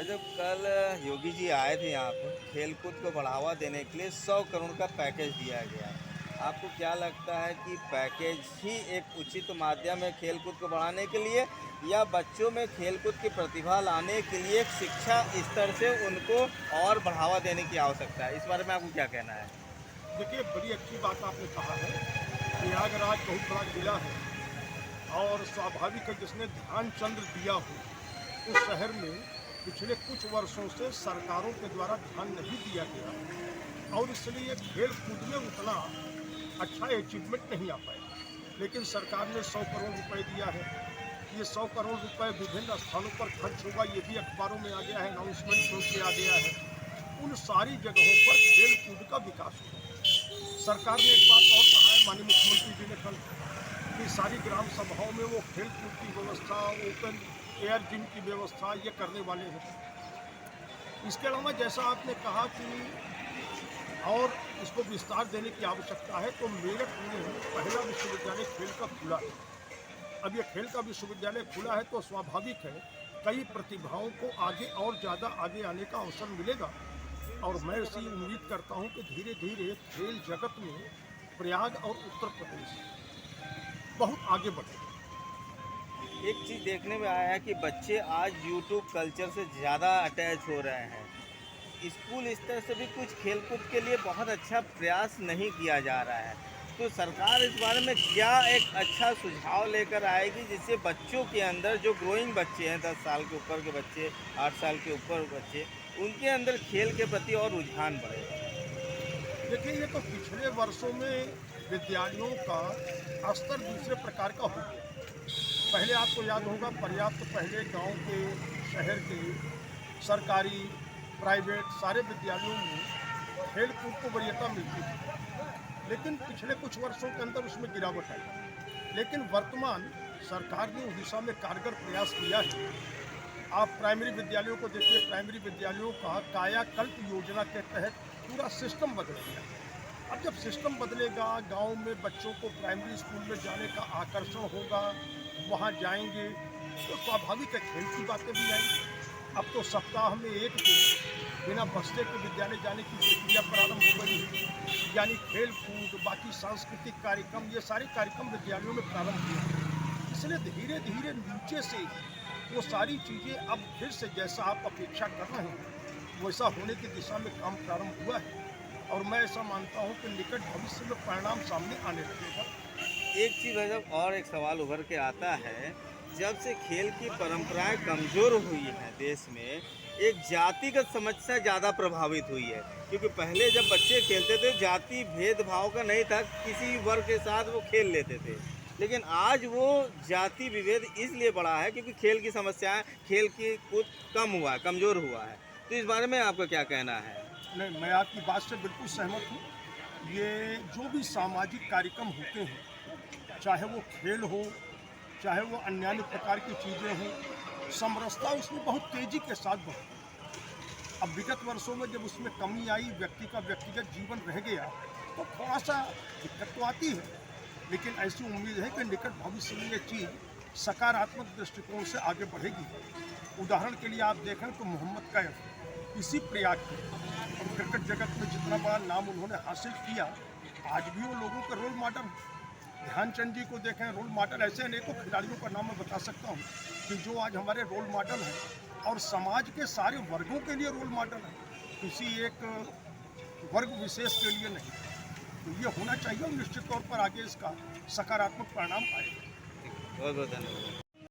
जब कल योगी जी आए थे यहाँ पे खेलकूद को बढ़ावा देने के लिए 100 करोड़ का पैकेज दिया गया है। आपको क्या लगता है कि पैकेज ही एक उचित माध्यम है खेलकूद को बढ़ाने के लिए, या बच्चों में खेलकूद की प्रतिभा लाने के लिए एक शिक्षा स्तर से उनको और बढ़ावा देने की आवश्यकता है? इस बारे में आपको क्या कहना है? देखिए, बड़ी अच्छी बात आपने कहा है। प्रयागराज बहुत बड़ा जिला है और स्वाभाविक है जिसने ध्यानचंद दिया हो उस शहर में पिछले कुछ वर्षों से सरकारों के द्वारा ध्यान नहीं दिया गया और इसलिए खेल कूद में उतना अच्छा अचीवमेंट नहीं आ पाया। लेकिन सरकार ने 100 करोड़ रुपए दिया है। ये 100 करोड़ रुपए विभिन्न स्थानों पर खर्च होगा, ये भी अखबारों में आ गया है, अनाउंसमेंट होके आ गया है। उन सारी जगहों पर खेल कूद का विकास होगा। सरकार ने एक बात और कहा है, माननीय मुख्यमंत्री जी ने कल, कि सारी ग्राम सभाओं में वो खेल कूद की व्यवस्था, ओपन एयर जिम की व्यवस्था ये करने वाले हैं। इसके अलावा जैसा आपने कहा कि और इसको विस्तार देने की आवश्यकता है, तो मेरठ में पहला विश्वविद्यालय खेल का खुला है। अब ये खेल का विश्वविद्यालय खुला है तो स्वाभाविक है कई प्रतिभाओं को आगे और ज़्यादा आगे आने का अवसर मिलेगा और मैं इसी उम्मीद करता हूँ कि धीरे धीरे खेल जगत में प्रयाग और उत्तर प्रदेश बहुत आगे बढ़ेगा। एक चीज़ देखने में आया है कि बच्चे आज यूट्यूब कल्चर से ज़्यादा अटैच हो रहे हैं। स्कूल स्तर से भी कुछ खेलकूद के लिए बहुत अच्छा प्रयास नहीं किया जा रहा है। तो सरकार इस बारे में क्या एक अच्छा सुझाव लेकर आएगी जिससे बच्चों के अंदर, जो ग्रोइंग बच्चे हैं, 10 साल के ऊपर के बच्चे, 8 साल के ऊपर बच्चे, उनके अंदर खेल के प्रति और रुझान बढ़े? देखिए, ये तो पिछले वर्षों में विद्यालयों का स्तर दूसरे प्रकार का हो गया। पहले आपको याद होगा, पर्याप्त पहले गांव के, शहर के, सरकारी, प्राइवेट सारे विद्यालयों में खेल कूद को वरीयता मिलती थी। लेकिन पिछले कुछ वर्षों के अंदर उसमें गिरावट आई। लेकिन वर्तमान सरकार ने उस दिशा में कारगर प्रयास किया है। आप प्राइमरी विद्यालयों को देखिए, प्राइमरी विद्यालयों का कायाकल्प योजना के तहत पूरा सिस्टम बदल गया। अब जब सिस्टम बदलेगा, गांव में बच्चों को प्राइमरी स्कूल में जाने का आकर्षण होगा, वहां जाएंगे तो स्वाभाविक है खेल की बातें भी आएंगी। अब तो सप्ताह में एक दिन बिना बस्ते के विद्यालय जाने की प्रक्रिया प्रारंभ हो गई है। यानी खेल कूद, बाकी सांस्कृतिक कार्यक्रम, ये सारे कार्यक्रम विद्यालयों में प्रारंभ हुए। इसलिए धीरे धीरे नीचे से वो सारी चीज़ें अब फिर से जैसा आप अपेक्षा कर रहे हैं वैसा होने की दिशा में काम प्रारंभ हुआ है और मैं ऐसा मानता हूं कि निकट भविष्य में परिणाम सामने आने लगेगा। एक चीज़ है, जब और एक सवाल उभर के आता है, जब से खेल की परंपराएं कमज़ोर हुई हैं देश में, एक जातिगत समस्या ज़्यादा प्रभावित हुई है। क्योंकि पहले जब बच्चे खेलते थे, जाति भेदभाव का नहीं था, किसी वर्ग के साथ वो खेल लेते थे। लेकिन आज वो जाति विभेद इसलिए बढ़ा है क्योंकि खेल की समस्याएं, खेल की कूद कम हुआ है, कमज़ोर हुआ है। तो इस बारे में आपका क्या कहना है? नहीं, मैं आपकी बात से बिल्कुल सहमत हूँ। ये जो भी सामाजिक कार्यक्रम होते हैं, चाहे वो खेल हो, चाहे वो अन्य अन्य प्रकार की चीज़ें हों, समरसता उसमें बहुत तेज़ी के साथ बढ़ती है। अब विगत वर्षों में जब उसमें कमी आई, व्यक्ति का व्यक्तिगत जीवन रह गया, तो थोड़ा सा दिक्कत तो आती है। लेकिन ऐसी उम्मीद है कि निकट भविष्य में ये चीज़ सकारात्मक दृष्टिकोण से आगे बढ़ेगी। उदाहरण के लिए आप देखें तो मोहम्मद कैफ इसी प्रयाग के और क्रिकेट जगत में जितना बड़ा नाम उन्होंने हासिल किया, आज भी वो लोगों के रोल मॉडल हैं। ध्यानचंद जी को देखें, रोल मॉडल। ऐसे अनेकों खिलाड़ियों का नाम मैं बता सकता हूँ कि जो आज हमारे रोल मॉडल हैं और समाज के सारे वर्गों के लिए रोल मॉडल हैं, किसी एक वर्ग विशेष के लिए नहीं। तो ये होना चाहिए और निश्चित तौर पर आगे इसका सकारात्मक परिणाम आएगा। बहुत बहुत धन्यवाद।